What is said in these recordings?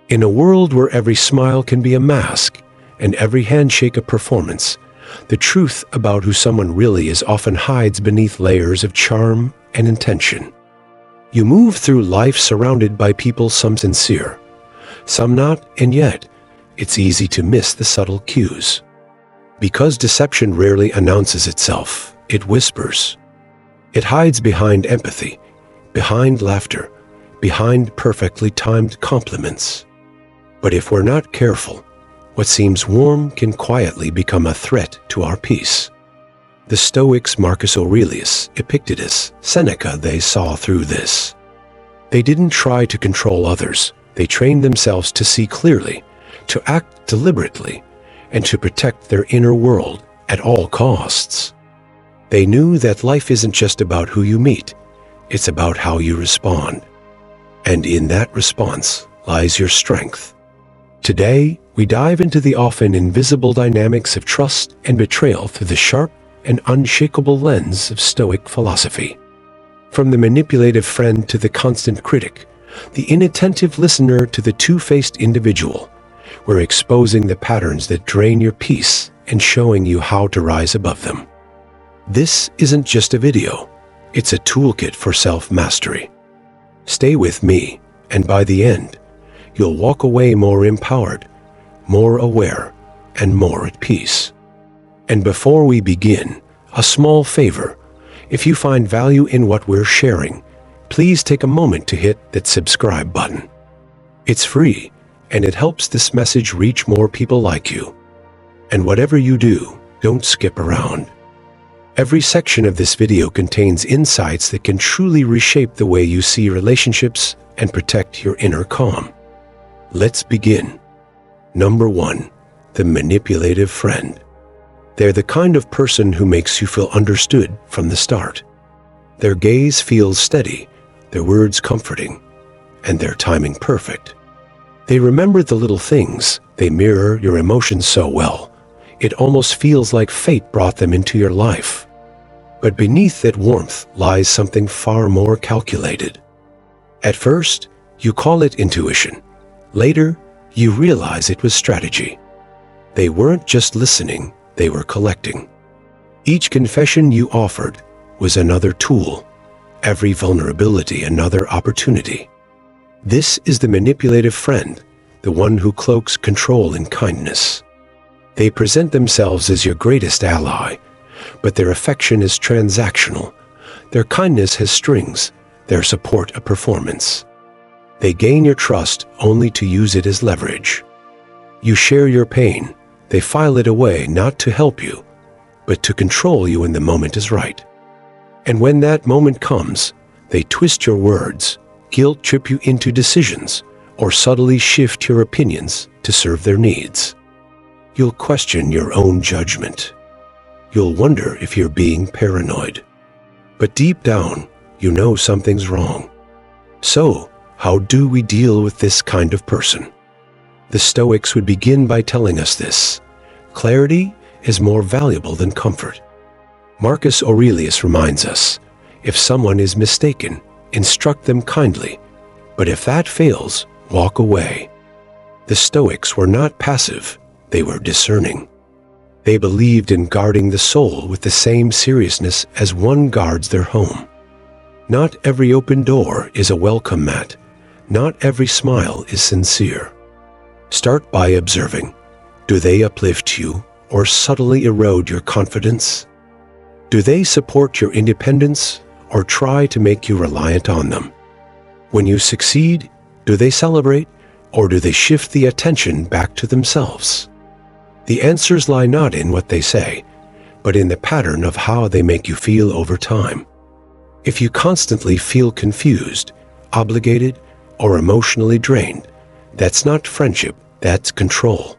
In a world where every smile can be a mask and every handshake a performance, the truth about who someone really is often hides beneath layers of charm and intention. You move through life surrounded by people, some sincere, some not, and yet it's easy to miss the subtle cues. Because deception rarely announces itself, it whispers. It hides behind empathy, behind laughter, behind perfectly timed compliments. But if we're not careful, what seems warm can quietly become a threat to our peace. The Stoics, Marcus Aurelius, Epictetus, Seneca, they saw through this. They didn't try to control others. They trained themselves to see clearly, to act deliberately, and to protect their inner world at all costs. They knew that life isn't just about who you meet, it's about how you respond. And in that response lies your strength. Today, we dive into the often invisible dynamics of trust and betrayal through the sharp and unshakable lens of Stoic philosophy. From the manipulative friend to the constant critic, the inattentive listener to the two-faced individual, we're exposing the patterns that drain your peace and showing you how to rise above them. This isn't just a video, it's a toolkit for self-mastery. Stay with me, and by the end, you'll walk away more empowered, more aware, and more at peace. And before we begin, a small favor. If you find value in what we're sharing, please take a moment to hit that subscribe button. It's free, and it helps this message reach more people like you. And whatever you do, don't skip around. Every section of this video contains insights that can truly reshape the way you see relationships and protect your inner calm. Let's begin. Number 1. The manipulative friend. They're the kind of person who makes you feel understood from the start. Their gaze feels steady, their words comforting, and their timing perfect. They remember the little things, they mirror your emotions so well, it almost feels like fate brought them into your life. But beneath that warmth lies something far more calculated. At first, you call it intuition. Later, you realize it was strategy. They weren't just listening, they were collecting. Each confession you offered was another tool, every vulnerability another opportunity. This is the manipulative friend, the one who cloaks control in kindness. They present themselves as your greatest ally, but their affection is transactional. Their kindness has strings, their support a performance. They gain your trust only to use it as leverage. You share your pain, they file it away not to help you, but to control you when the moment is right. And when that moment comes, they twist your words, guilt trip you into decisions, or subtly shift your opinions to serve their needs. You'll question your own judgment. You'll wonder if you're being paranoid. But deep down, you know something's wrong. So, how do we deal with this kind of person? The Stoics would begin by telling us this. Clarity is more valuable than comfort. Marcus Aurelius reminds us, if someone is mistaken, instruct them kindly, but if that fails, walk away. The Stoics were not passive, they were discerning. They believed in guarding the soul with the same seriousness as one guards their home. Not every open door is a welcome mat. Not every smile is sincere. Start by observing. Do they uplift you or subtly erode your confidence? Do they support your independence or try to make you reliant on them? When you succeed, do they celebrate or do they shift the attention back to themselves? The answers lie not in what they say, but in the pattern of how they make you feel over time. If you constantly feel confused, obligated, or emotionally drained, that's not friendship, that's control.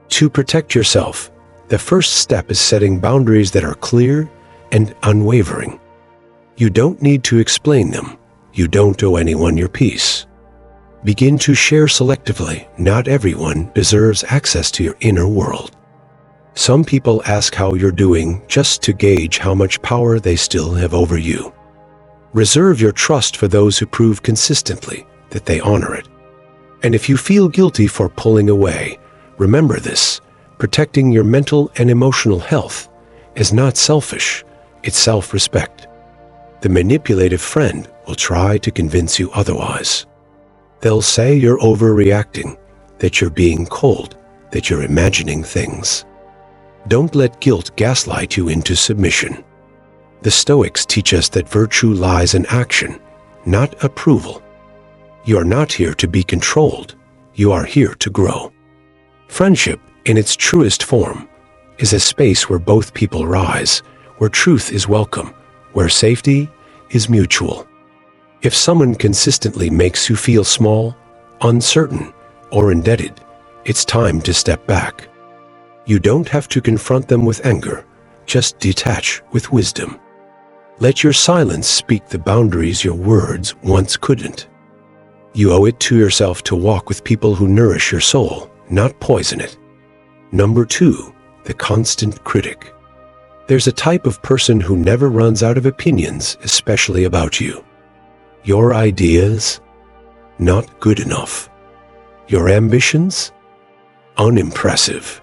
To protect yourself, the first step is setting boundaries that are clear and unwavering. You don't need to explain them. You don't owe anyone your peace. Begin to share selectively. Not everyone deserves access to your inner world. Some people ask how you're doing just to gauge how much power they still have over you. Reserve your trust for those who prove consistently that they honor it. And if you feel guilty for pulling away, remember this: protecting your mental and emotional health is not selfish, it's self-respect. The manipulative friend will try to convince you otherwise. They'll say you're overreacting, that you're being cold, that you're imagining things. Don't let guilt gaslight you into submission. The Stoics teach us that virtue lies in action, not approval. You are not here to be controlled. You are here to grow. Friendship, in its truest form, is a space where both people rise, where truth is welcome, where safety is mutual. If someone consistently makes you feel small, uncertain, or indebted, it's time to step back. You don't have to confront them with anger, just detach with wisdom. Let your silence speak the boundaries your words once couldn't. You owe it to yourself to walk with people who nourish your soul, not poison it. Number 2, the constant critic. There's a type of person who never runs out of opinions, especially about you. Your ideas? Not good enough. Your ambitions? Unimpressive.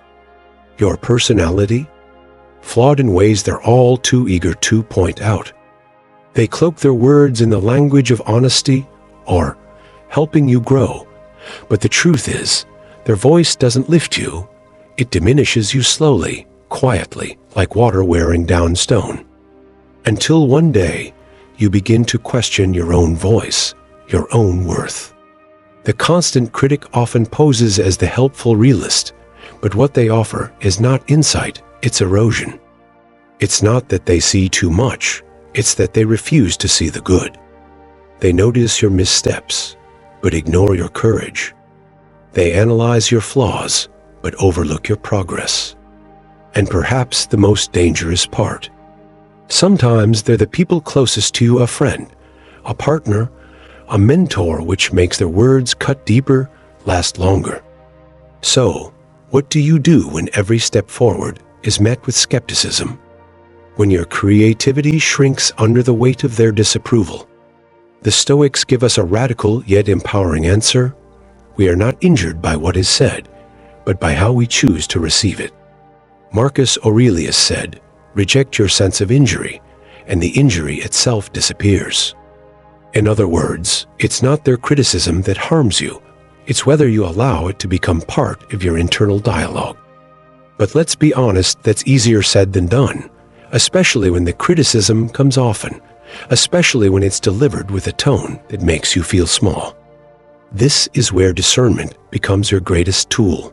Your personality? Flawed in ways they're all too eager to point out. They cloak their words in the language of honesty or helping you grow. But the truth is, their voice doesn't lift you. It diminishes you slowly, quietly, like water wearing down stone. Until one day, you begin to question your own voice, your own worth. The constant critic often poses as the helpful realist, but what they offer is not insight, it's erosion. It's not that they see too much, it's that they refuse to see the good. They notice your missteps, but ignore your courage. They analyze your flaws, but overlook your progress. And perhaps the most dangerous part, sometimes they're the people closest to you: a friend, a partner, a mentor, which makes their words cut deeper, last longer. So, what do you do when every step forward is met with skepticism? When your creativity shrinks under the weight of their disapproval? The Stoics give us a radical yet empowering answer. We are not injured by what is said, but by how we choose to receive it. Marcus Aurelius said, "Reject your sense of injury, and the injury itself disappears." In other words, it's not their criticism that harms you, it's whether you allow it to become part of your internal dialogue. But let's be honest, that's easier said than done, especially when the criticism comes often, especially when it's delivered with a tone that makes you feel small. This is where discernment becomes your greatest tool.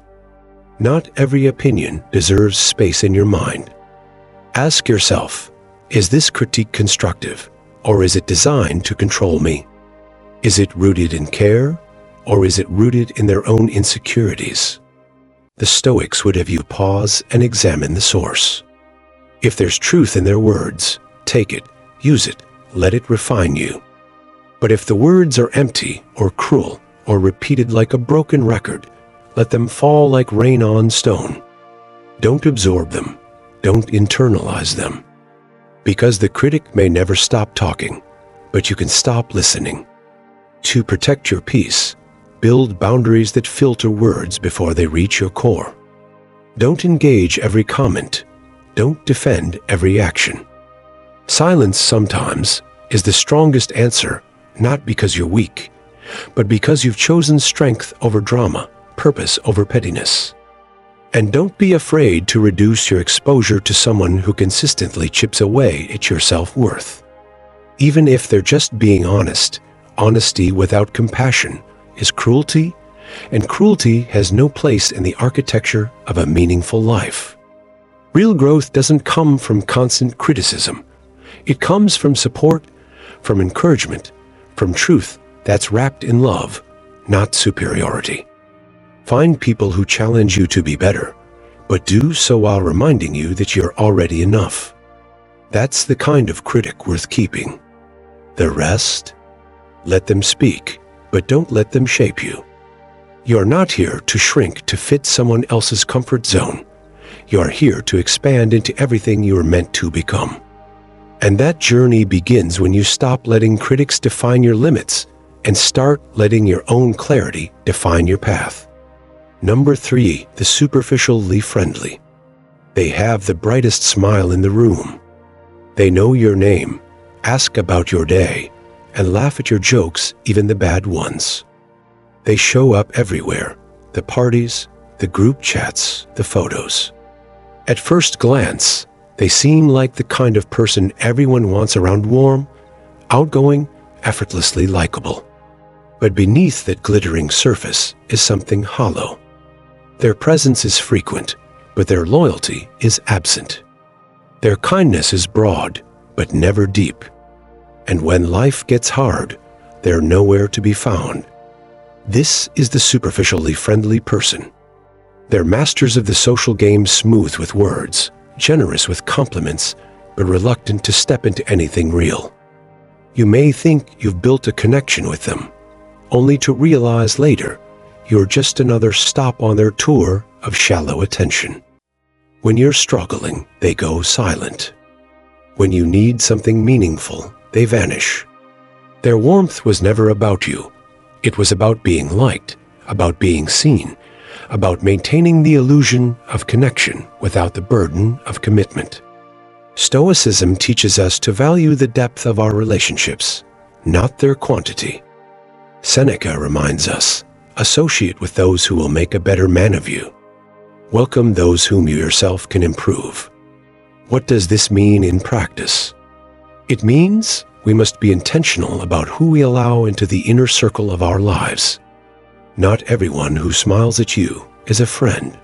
Not every opinion deserves space in your mind. Ask yourself, is this critique constructive, or is it designed to control me? Is it rooted in care, or is it rooted in their own insecurities? The Stoics would have you pause and examine the source. If there's truth in their words, take it, use it, let it refine you. But if the words are empty or cruel or repeated like a broken record, let them fall like rain on stone. Don't absorb them. Don't internalize them. Because the critic may never stop talking, but you can stop listening. To protect your peace, build boundaries that filter words before they reach your core. Don't engage every comment. Don't defend every action. Silence sometimes is the strongest answer, not because you're weak, but because you've chosen strength over drama, purpose over pettiness. And don't be afraid to reduce your exposure to someone who consistently chips away at your self-worth. Even if they're just being honest, honesty without compassion is cruelty, and cruelty has no place in the architecture of a meaningful life. Real growth doesn't come from constant criticism. It comes from support, from encouragement, from truth that's wrapped in love, not superiority. Find people who challenge you to be better, but do so while reminding you that you're already enough. That's the kind of critic worth keeping. The rest? Let them speak, but don't let them shape you. You're not here to shrink to fit someone else's comfort zone. You're here to expand into everything you are meant to become. And that journey begins when you stop letting critics define your limits and start letting your own clarity define your path. Number 3, the superficially friendly. They have the brightest smile in the room. They know your name, ask about your day, and laugh at your jokes, even the bad ones. They show up everywhere, the parties, the group chats, the photos. At first glance, they seem like the kind of person everyone wants around, warm, outgoing, effortlessly likable. But beneath that glittering surface is something hollow. Their presence is frequent, but their loyalty is absent. Their kindness is broad, but never deep. And when life gets hard, they're nowhere to be found. This is the superficially friendly person. They're masters of the social game, smooth with words, generous with compliments, but reluctant to step into anything real. You may think you've built a connection with them, only to realize later you're just another stop on their tour of shallow attention. When you're struggling, they go silent. When you need something meaningful, they vanish. Their warmth was never about you. It was about being liked, about being seen, about maintaining the illusion of connection without the burden of commitment. Stoicism teaches us to value the depth of our relationships, not their quantity. Seneca reminds us, associate with those who will make a better man of you. Welcome those whom you yourself can improve. What does this mean in practice? It means we must be intentional about who we allow into the inner circle of our lives. Not everyone who smiles at you is a friend.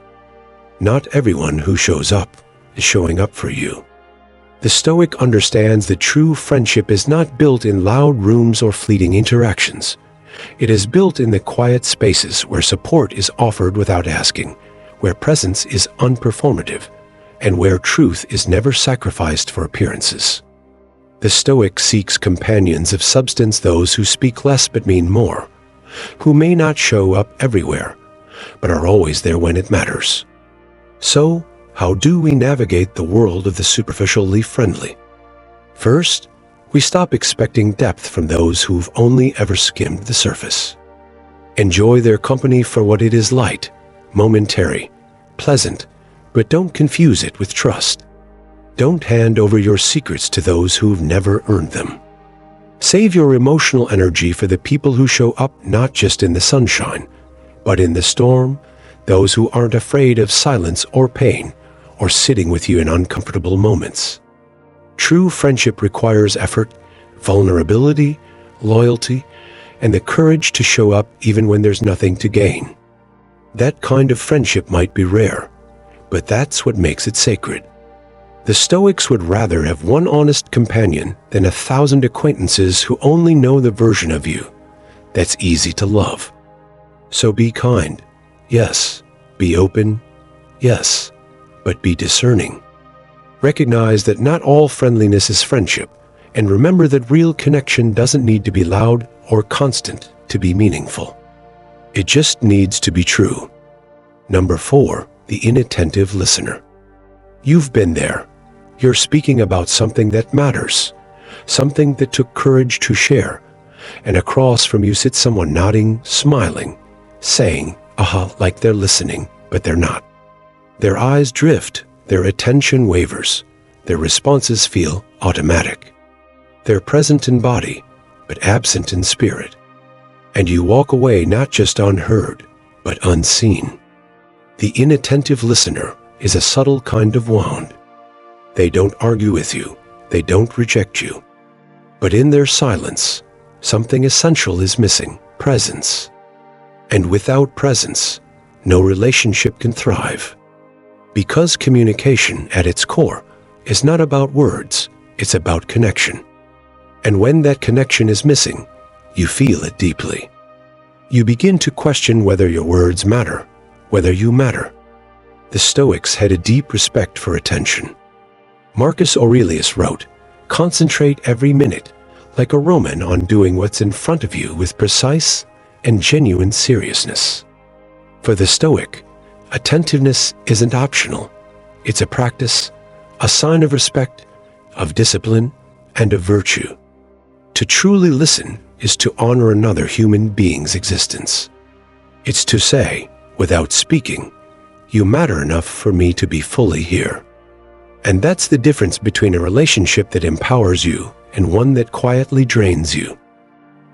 Not everyone who shows up is showing up for you. The Stoic understands that true friendship is not built in loud rooms or fleeting interactions. It is built in the quiet spaces where support is offered without asking, where presence is unperformative, and where truth is never sacrificed for appearances. The Stoic seeks companions of substance, those who speak less but mean more, who may not show up everywhere, but are always there when it matters. So, how do we navigate the world of the superficially friendly? First, we stop expecting depth from those who've only ever skimmed the surface. Enjoy their company for what it is: light, momentary, pleasant, but don't confuse it with trust. Don't hand over your secrets to those who've never earned them. Save your emotional energy for the people who show up not just in the sunshine, but in the storm, those who aren't afraid of silence or pain, or sitting with you in uncomfortable moments. True friendship requires effort, vulnerability, loyalty, and the courage to show up even when there's nothing to gain. That kind of friendship might be rare, but that's what makes it sacred. The Stoics would rather have one honest companion than 1,000 acquaintances who only know the version of you that's easy to love. So be kind, yes. Be open, yes. But be discerning. Recognize that not all friendliness is friendship, and remember that real connection doesn't need to be loud or constant to be meaningful. It just needs to be true. Number 4, the inattentive listener. You've been there. You're speaking about something that matters, something that took courage to share, and across from you sits someone nodding, smiling, saying, aha, like they're listening, but they're not. Their eyes drift, their attention wavers, their responses feel automatic. They're present in body, but absent in spirit. And you walk away not just unheard, but unseen. The inattentive listener is a subtle kind of wound. They don't argue with you, they don't reject you. But in their silence, something essential is missing: presence. And without presence, no relationship can thrive. Because communication at its core is not about words, it's about connection. And when that connection is missing, you feel it deeply. You begin to question whether your words matter, whether you matter. The Stoics had a deep respect for attention. Marcus Aurelius wrote, "Concentrate every minute, like a Roman, on doing what's in front of you with precise and genuine seriousness." For the Stoic, attentiveness isn't optional. It's a practice, a sign of respect, of discipline, and of virtue. To truly listen is to honor another human being's existence. It's to say, without speaking, "You matter enough for me to be fully here." And that's the difference between a relationship that empowers you and one that quietly drains you.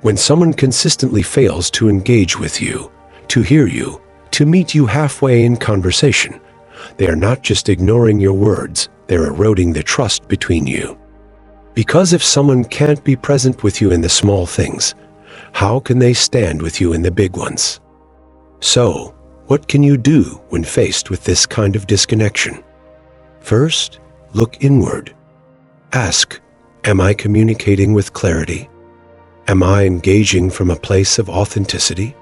When someone consistently fails to engage with you, to hear you, to meet you halfway in conversation, they are not just ignoring your words, they're eroding the trust between you. Because if someone can't be present with you in the small things, how can they stand with you in the big ones? So, what can you do when faced with this kind of disconnection? First, look inward. Ask, am I communicating with clarity? Am I engaging from a place of authenticity?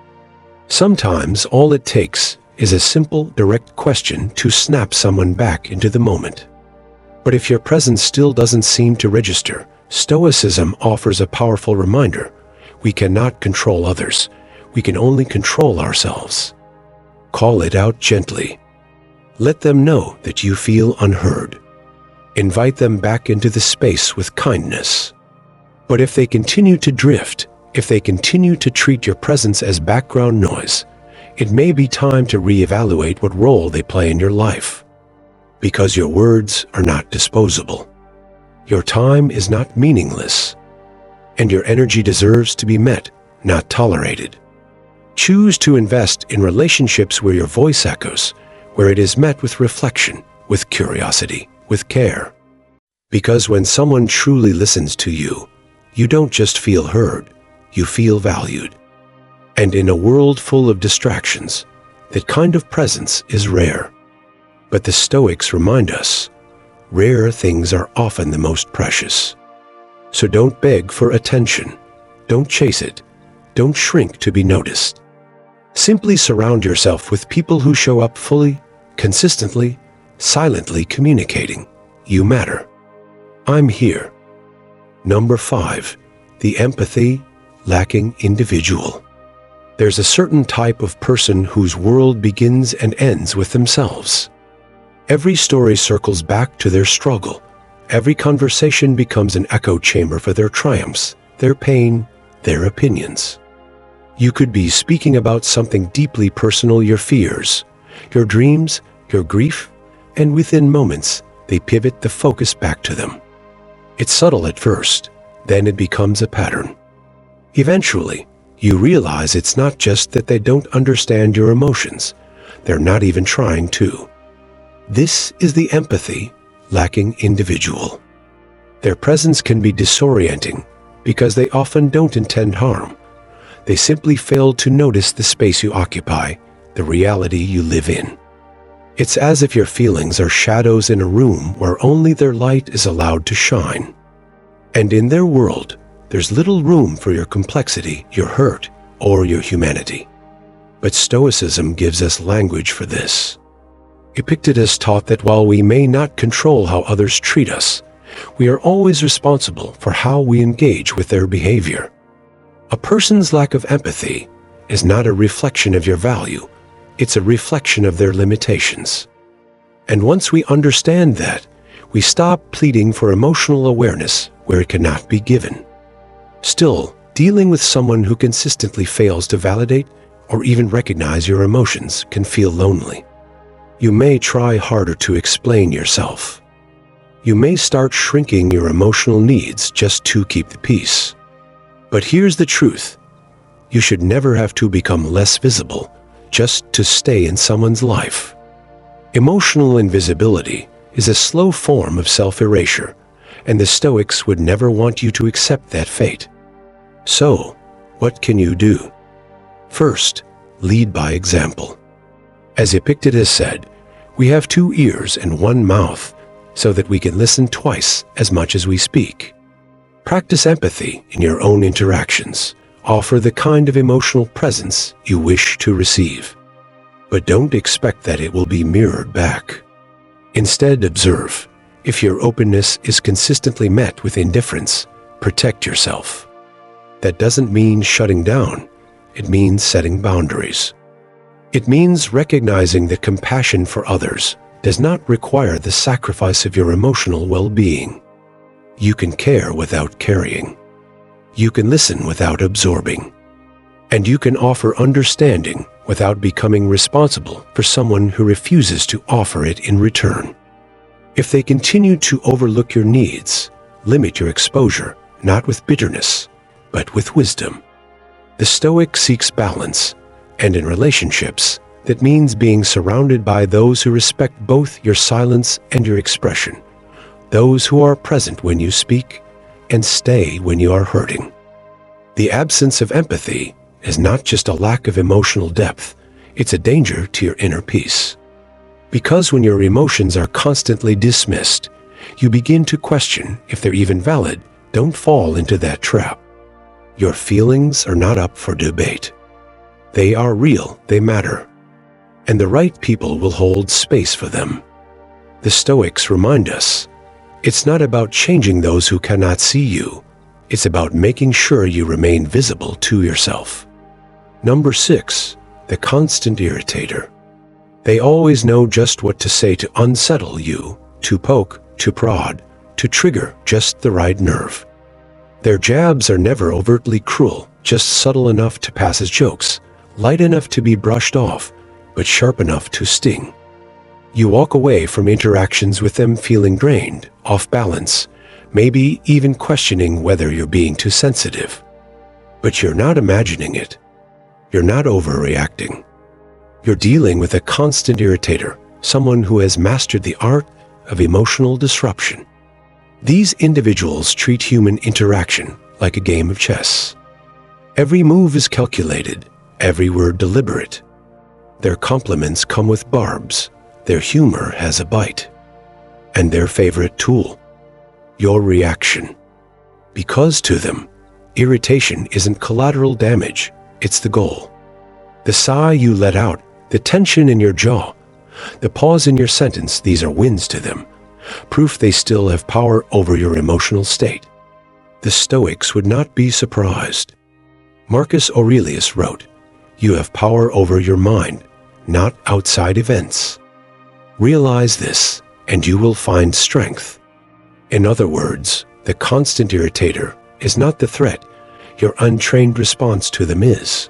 Sometimes all it takes is a simple, direct question to snap someone back into the moment. But if your presence still doesn't seem to register, Stoicism offers a powerful reminder. We cannot control others. We can only control ourselves. Call it out gently. Let them know that you feel unheard. Invite them back into the space with kindness. But if they continue to drift, if they continue to treat your presence as background noise, it may be time to reevaluate what role they play in your life. Because your words are not disposable. Your time is not meaningless. And your energy deserves to be met, not tolerated. Choose to invest in relationships where your voice echoes, where it is met with reflection, with curiosity, with care. Because when someone truly listens to you, you don't just feel heard, you feel valued. And in a world full of distractions, that kind of presence is rare. But the Stoics remind us, rare things are often the most precious. So don't beg for attention, don't chase it, don't shrink to be noticed. Simply surround yourself with people who show up fully, consistently, silently communicating, "You matter. I'm here." Number 5, the empathy lacking individual. There's a certain type of person whose world begins and ends with themselves. Every story circles back to their struggle. Every conversation becomes an echo chamber for their triumphs, their pain, their opinions. You could be speaking about something deeply personal, your fears, your dreams, your grief, and within moments, they pivot the focus back to them. It's subtle at first, then it becomes a pattern. Eventually, you realize it's not just that they don't understand your emotions, they're not even trying to. This is the empathy lacking individual. Their presence can be disorienting because they often don't intend harm. They simply fail to notice the space you occupy, the reality you live in. It's as if your feelings are shadows in a room where only their light is allowed to shine. And in their world, there's little room for your complexity, your hurt, or your humanity. But Stoicism gives us language for this. Epictetus taught that while we may not control how others treat us, we are always responsible for how we engage with their behavior. A person's lack of empathy is not a reflection of your value, it's a reflection of their limitations. And once we understand that, we stop pleading for emotional awareness where it cannot be given. Still, dealing with someone who consistently fails to validate or even recognize your emotions can feel lonely. You may try harder to explain yourself. You may start shrinking your emotional needs just to keep the peace. But here's the truth. You should never have to become less visible just to stay in someone's life. Emotional invisibility is a slow form of self-erasure, and the Stoics would never want you to accept that fate. So, what can you do? First, lead by example. As Epictetus said, we have 2 ears and 1 mouth, so that we can listen twice as much as we speak. Practice empathy in your own interactions. Offer the kind of emotional presence you wish to receive. But don't expect that it will be mirrored back. Instead, observe. If your openness is consistently met with indifference, protect yourself. That doesn't mean shutting down. It means setting boundaries. It means recognizing that compassion for others does not require the sacrifice of your emotional well-being. You can care without carrying. You can listen without absorbing. And you can offer understanding without becoming responsible for someone who refuses to offer it in return. If they continue to overlook your needs, limit your exposure, not with bitterness, but with wisdom. The Stoic seeks balance, and in relationships, that means being surrounded by those who respect both your silence and your expression, those who are present when you speak and stay when you are hurting. The absence of empathy is not just a lack of emotional depth, it's a danger to your inner peace. Because when your emotions are constantly dismissed, you begin to question if they're even valid. Don't fall into that trap. Your feelings are not up for debate. They are real, they matter. And the right people will hold space for them. The Stoics remind us, it's not about changing those who cannot see you. It's about making sure you remain visible to yourself. Number 6, the Constant Irritator. They always know just what to say to unsettle you, to poke, to prod, to trigger just the right nerve. Their jabs are never overtly cruel, just subtle enough to pass as jokes, light enough to be brushed off, but sharp enough to sting. You walk away from interactions with them feeling drained, off balance, maybe even questioning whether you're being too sensitive. But you're not imagining it. You're not overreacting. You're dealing with a constant irritator, someone who has mastered the art of emotional disruption. These individuals treat human interaction like a game of chess. Every move is calculated, every word deliberate. Their compliments come with barbs, their humor has a bite. And their favorite tool, your reaction. Because to them, irritation isn't collateral damage, it's the goal. The sigh you let out, the tension in your jaw, the pause in your sentence, these are wins to them, proof they still have power over your emotional state. The Stoics would not be surprised. Marcus Aurelius wrote, "You have power over your mind, not outside events. Realize this, and you will find strength." In other words, the constant irritator is not the threat, your untrained response to them is.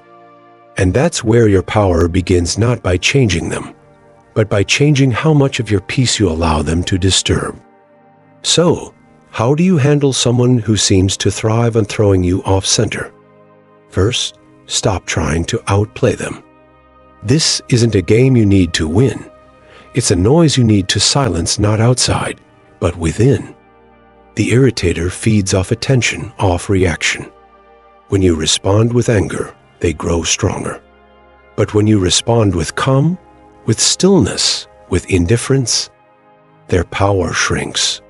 And that's where your power begins, not by changing them, but by changing how much of your peace you allow them to disturb. So, how do you handle someone who seems to thrive on throwing you off center? First, stop trying to outplay them. This isn't a game you need to win. It's a noise you need to silence, not outside, but within. The irritator feeds off attention, off reaction. When you respond with anger, they grow stronger. But when you respond with calm, with stillness, with indifference, their power shrinks.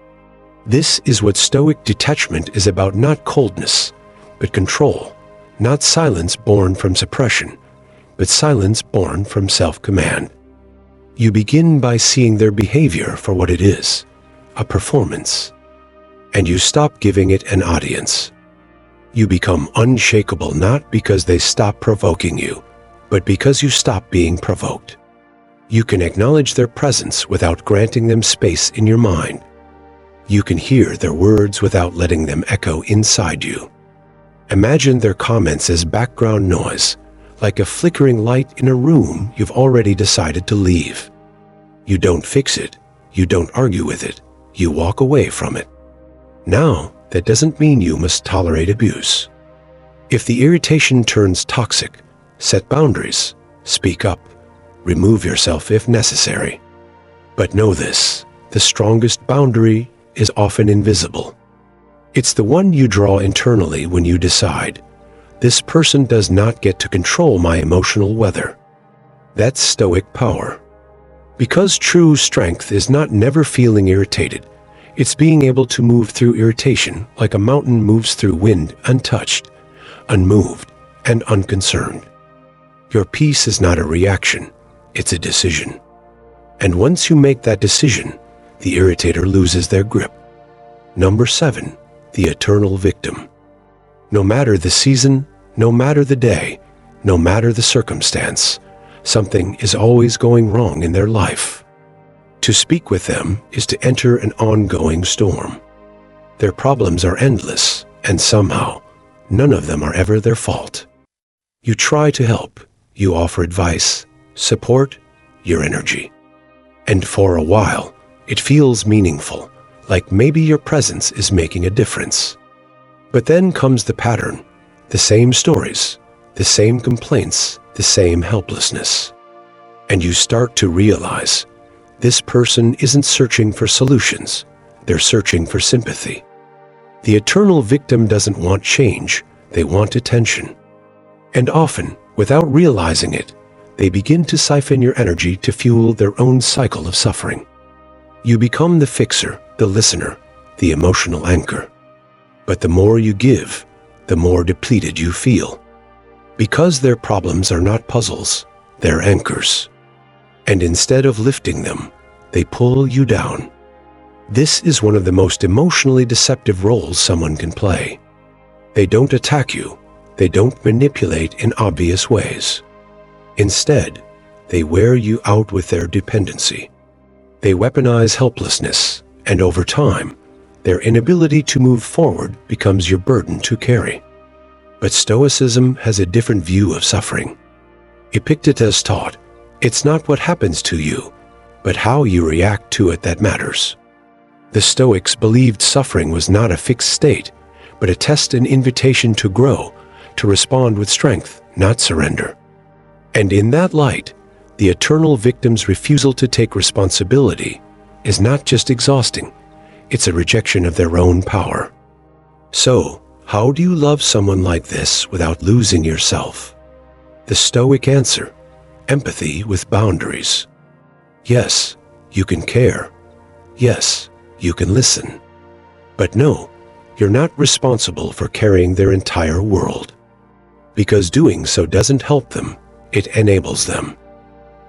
This is what Stoic detachment is about, not coldness, but control, not silence born from suppression, but silence born from self-command. You begin by seeing their behavior for what it is, a performance, and you stop giving it an audience. You become unshakable not because they stop provoking you, but because you stop being provoked. You can acknowledge their presence without granting them space in your mind. You can hear their words without letting them echo inside you. Imagine their comments as background noise, like a flickering light in a room you've already decided to leave. You don't fix it, you don't argue with it, you walk away from it. Now, that doesn't mean you must tolerate abuse. If the irritation turns toxic, set boundaries, speak up, remove yourself if necessary. But know this, the strongest boundary is often invisible. It's the one you draw internally when you decide, this person does not get to control my emotional weather. That's Stoic power. Because true strength is not never feeling irritated, it's being able to move through irritation like a mountain moves through wind, untouched, unmoved, and unconcerned. Your peace is not a reaction, it's a decision. And once you make that decision, the irritator loses their grip. Number 7, the eternal victim. No matter the season, no matter the day, no matter the circumstance, something is always going wrong in their life. To speak with them is to enter an ongoing storm. Their problems are endless, and somehow, none of them are ever their fault. You try to help, you offer advice, support, your energy. And for a while, it feels meaningful, like maybe your presence is making a difference. But then comes the pattern, the same stories, the same complaints, the same helplessness. And you start to realize, this person isn't searching for solutions, they're searching for sympathy. The eternal victim doesn't want change, they want attention. And often, without realizing it, they begin to siphon your energy to fuel their own cycle of suffering. You become the fixer, the listener, the emotional anchor. But the more you give, the more depleted you feel. Because their problems are not puzzles, they're anchors. And instead of lifting them, they pull you down. This is one of the most emotionally deceptive roles someone can play. They don't attack you, they don't manipulate in obvious ways. Instead, they wear you out with their dependency. They weaponize helplessness, and over time, their inability to move forward becomes your burden to carry. But Stoicism has a different view of suffering. Epictetus taught, it's not what happens to you, but how you react to it that matters. The Stoics believed suffering was not a fixed state, but a test and invitation to grow, to respond with strength, not surrender. And in that light, the eternal victim's refusal to take responsibility is not just exhausting, it's a rejection of their own power. So, how do you love someone like this without losing yourself? The Stoic answer: empathy with boundaries. Yes, you can care. Yes, you can listen. But no, you're not responsible for carrying their entire world. Because doing so doesn't help them, it enables them.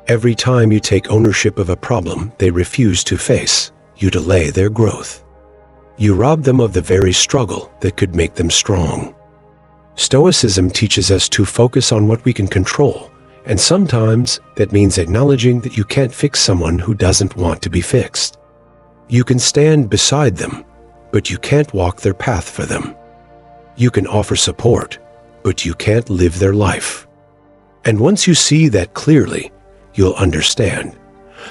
Every time you take ownership of a problem they refuse to face, you delay their growth. You rob them of the very struggle that could make them strong. Stoicism teaches us to focus on what we can control, and sometimes that means acknowledging that you can't fix someone who doesn't want to be fixed. You can stand beside them, but you can't walk their path for them. You can offer support, but you can't live their life. And once you see that clearly, you'll understand.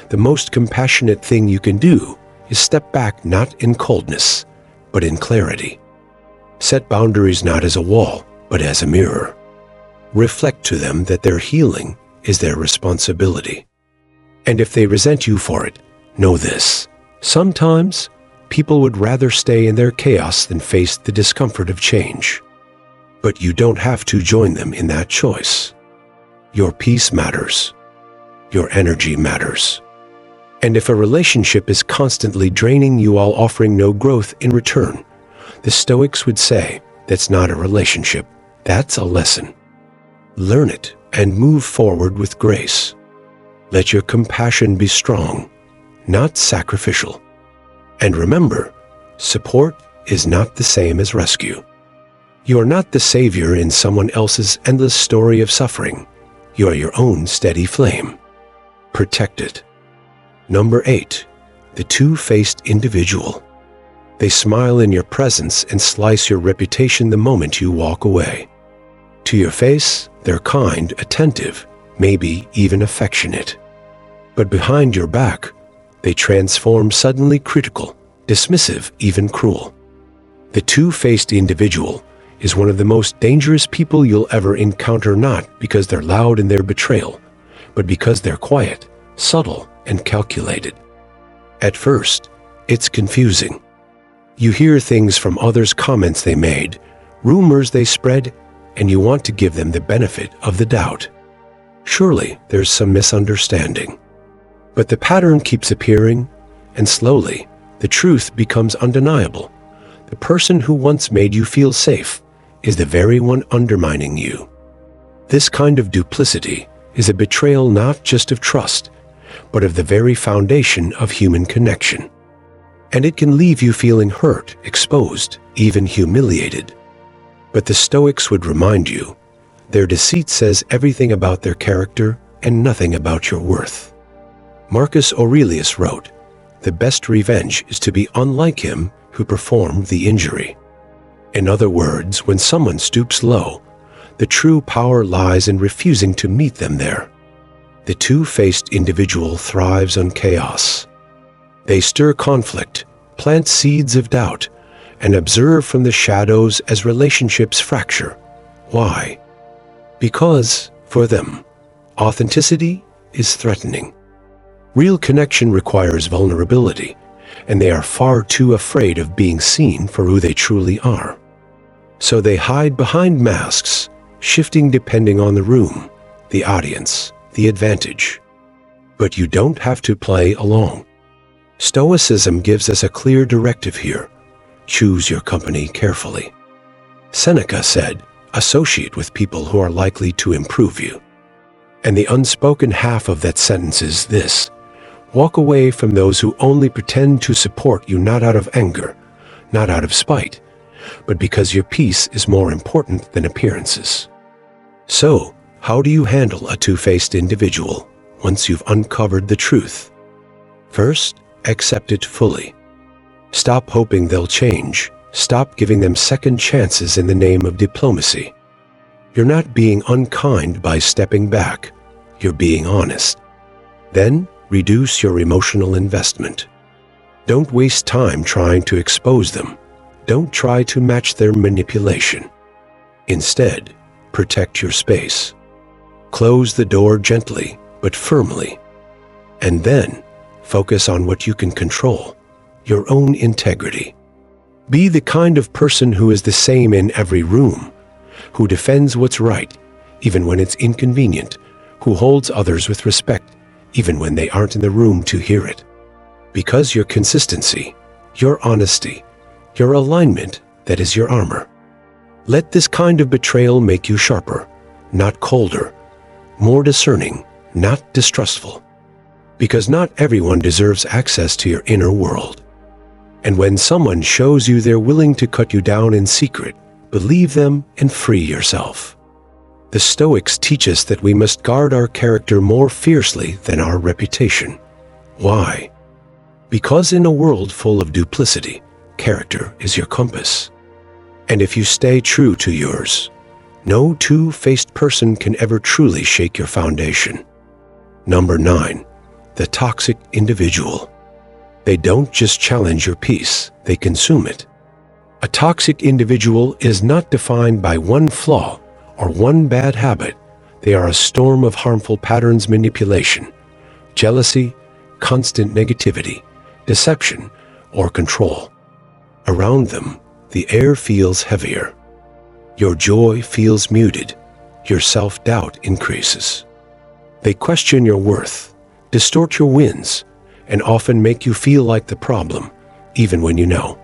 The most compassionate thing you can do is step back not in coldness, but in clarity. Set boundaries not as a wall, but as a mirror. Reflect to them that their healing is their responsibility. And if they resent you for it, know this: sometimes people would rather stay in their chaos than face the discomfort of change. But you don't have to join them in that choice. Your peace matters. Your energy matters. And if a relationship is constantly draining you while offering no growth in return, the Stoics would say, that's not a relationship, that's a lesson. Learn it and move forward with grace. Let your compassion be strong, not sacrificial. And remember, support is not the same as rescue. You are not the savior in someone else's endless story of suffering. You are your own steady flame. Protect it. Number 8, the two-faced individual. They smile in your presence and slice your reputation the moment you walk away. To your face, they're kind, attentive, maybe even affectionate. But behind your back, they transform suddenly critical, dismissive, even cruel. The two-faced individual is one of the most dangerous people you'll ever encounter, not because they're loud in their betrayal, but because they're quiet, subtle, and calculated. At first, it's confusing. You hear things from others' comments they made, rumors they spread, and you want to give them the benefit of the doubt. Surely there's some misunderstanding. But the pattern keeps appearing, and slowly, the truth becomes undeniable. The person who once made you feel safe is the very one undermining you. This kind of duplicity is a betrayal not just of trust, but of the very foundation of human connection. And it can leave you feeling hurt, exposed, even humiliated. But the Stoics would remind you, their deceit says everything about their character and nothing about your worth. Marcus Aurelius wrote, "The best revenge is to be unlike him who performed the injury." In other words, when someone stoops low, the true power lies in refusing to meet them there. The two-faced individual thrives on chaos. They stir conflict, plant seeds of doubt, and observe from the shadows as relationships fracture. Why? Because, for them, authenticity is threatening. Real connection requires vulnerability, and they are far too afraid of being seen for who they truly are. So they hide behind masks, shifting depending on the room, the audience, the advantage. But you don't have to play along. Stoicism gives us a clear directive here. Choose your company carefully. Seneca said, "Associate with people who are likely to improve you." And the unspoken half of that sentence is this: walk away from those who only pretend to support you not out of anger, not out of spite, but because your peace is more important than appearances. So, how do you handle a two-faced individual once you've uncovered the truth? First, accept it fully. Stop hoping they'll change. Stop giving them second chances in the name of diplomacy. You're not being unkind by stepping back. You're being honest. Then, reduce your emotional investment. Don't waste time trying to expose them. Don't try to match their manipulation. Instead, protect your space. Close the door gently but firmly. And then, focus on what you can control, your own integrity. Be the kind of person who is the same in every room, who defends what's right, even when it's inconvenient, who holds others with respect, even when they aren't in the room to hear it. Because your consistency, your honesty, your alignment, that is your armor. Let this kind of betrayal make you sharper, not colder, more discerning, not distrustful. Because not everyone deserves access to your inner world. And when someone shows you they're willing to cut you down in secret, believe them and free yourself. The Stoics teach us that we must guard our character more fiercely than our reputation. Why? Because in a world full of duplicity, character is your compass. And if you stay true to yours, no two-faced person can ever truly shake your foundation. Number 9. The toxic individual. They don't just challenge your peace, they consume it. A toxic individual is not defined by one flaw or one bad habit. They are a storm of harmful patterns: manipulation, jealousy, constant negativity, deception, or control. Around them, the air feels heavier. Your joy feels muted. Your self-doubt increases. They question your worth, distort your wins, and often make you feel like the problem, even when you know,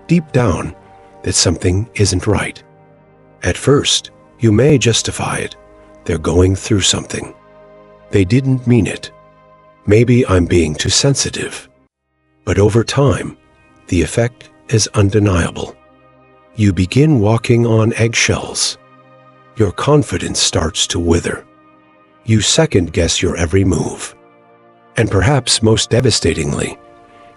deep down, that something isn't right. At first, you may justify it. They're going through something. They didn't mean it. Maybe I'm being too sensitive. But over time, the effect is undeniable. You begin walking on eggshells. Your confidence starts to wither. You second-guess your every move. And perhaps most devastatingly,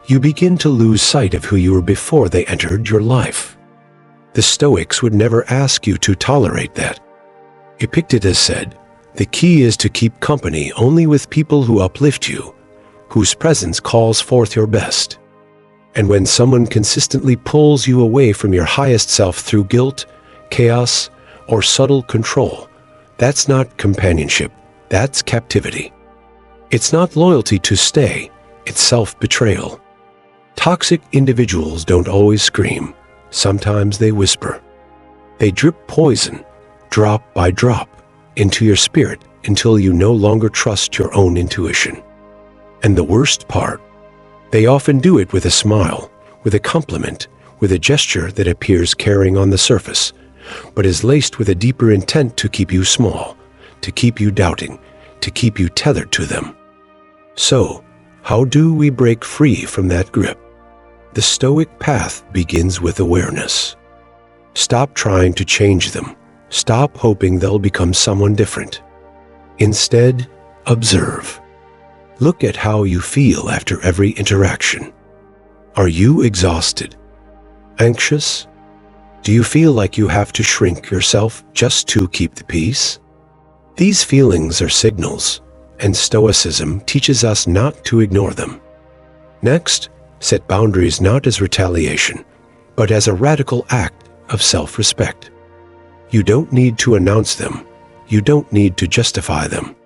you begin to lose sight of who you were before they entered your life. The Stoics would never ask you to tolerate that. Epictetus said, "The key is to keep company only with people who uplift you, whose presence calls forth your best." And when someone consistently pulls you away from your highest self through guilt, chaos, or subtle control, that's not companionship, that's captivity. It's not loyalty to stay, it's self-betrayal. Toxic individuals don't always scream. Sometimes they whisper. They drip poison, drop by drop, into your spirit until you no longer trust your own intuition. And the worst part, they often do it with a smile, with a compliment, with a gesture that appears caring on the surface, but is laced with a deeper intent to keep you small, to keep you doubting, to keep you tethered to them. So, how do we break free from that grip? The Stoic path begins with awareness. Stop trying to change them. Stop hoping they'll become someone different. Instead, observe. Look at how you feel after every interaction. Are you exhausted? Anxious? Do you feel like you have to shrink yourself just to keep the peace? These feelings are signals, and Stoicism teaches us not to ignore them. Next, set boundaries not as retaliation, but as a radical act of self-respect. You don't need to announce them. You don't need to justify them.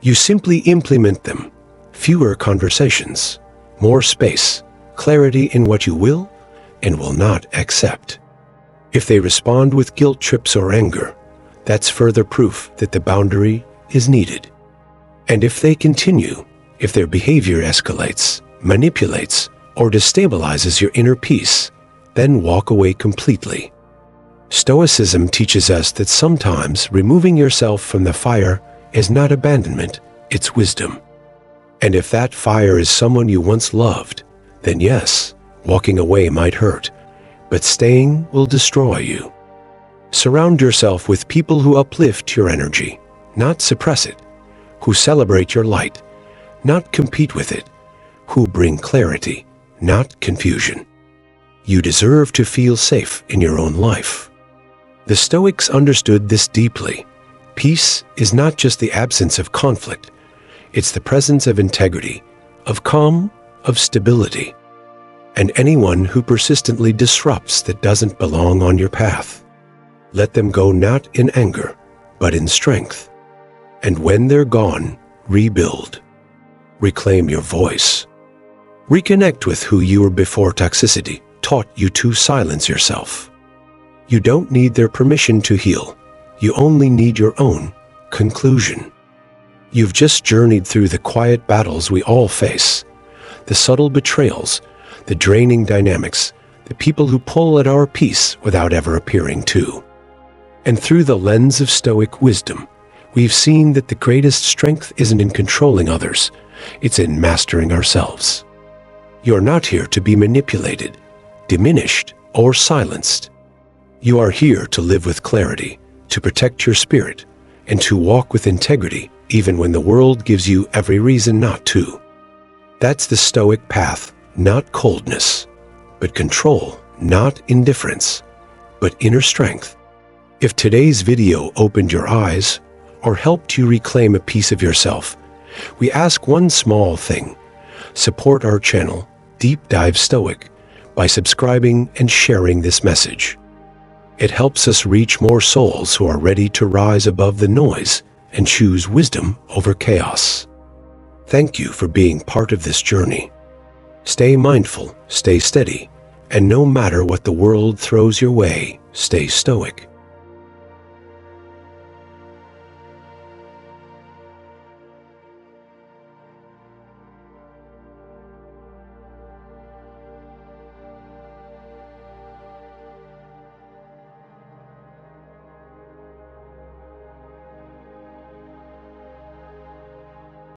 You simply implement them. Fewer conversations, more space, clarity in what you will and will not accept. If they respond with guilt trips or anger, that's further proof that the boundary is needed. And if they continue, if their behavior escalates, manipulates, or destabilizes your inner peace, then walk away completely. Stoicism teaches us that sometimes removing yourself from the fire is not abandonment, it's wisdom. And if that fire is someone you once loved, then yes, walking away might hurt, but staying will destroy you. Surround yourself with people who uplift your energy, not suppress it, who celebrate your light, not compete with it, who bring clarity, not confusion. You deserve to feel safe in your own life. The Stoics understood this deeply. Peace is not just the absence of conflict, it's the presence of integrity, of calm, of stability. And anyone who persistently disrupts that doesn't belong on your path, let them go not in anger, but in strength. And when they're gone, rebuild. Reclaim your voice. Reconnect with who you were before toxicity taught you to silence yourself. You don't need their permission to heal. You only need your own conclusion. You've just journeyed through the quiet battles we all face, the subtle betrayals, the draining dynamics, the people who pull at our peace without ever appearing to. And through the lens of Stoic wisdom, we've seen that the greatest strength isn't in controlling others, it's in mastering ourselves. You're not here to be manipulated, diminished, or silenced. You are here to live with clarity, to protect your spirit, and to walk with integrity even when the world gives you every reason not to. That's the Stoic path, not coldness, but control, not indifference, but inner strength. If today's video opened your eyes or helped you reclaim a piece of yourself, we ask one small thing. Support our channel, Deep Dive Stoic, by subscribing and sharing this message. It helps us reach more souls who are ready to rise above the noise and choose wisdom over chaos. Thank you for being part of this journey. Stay mindful, stay steady, and no matter what the world throws your way, stay stoic.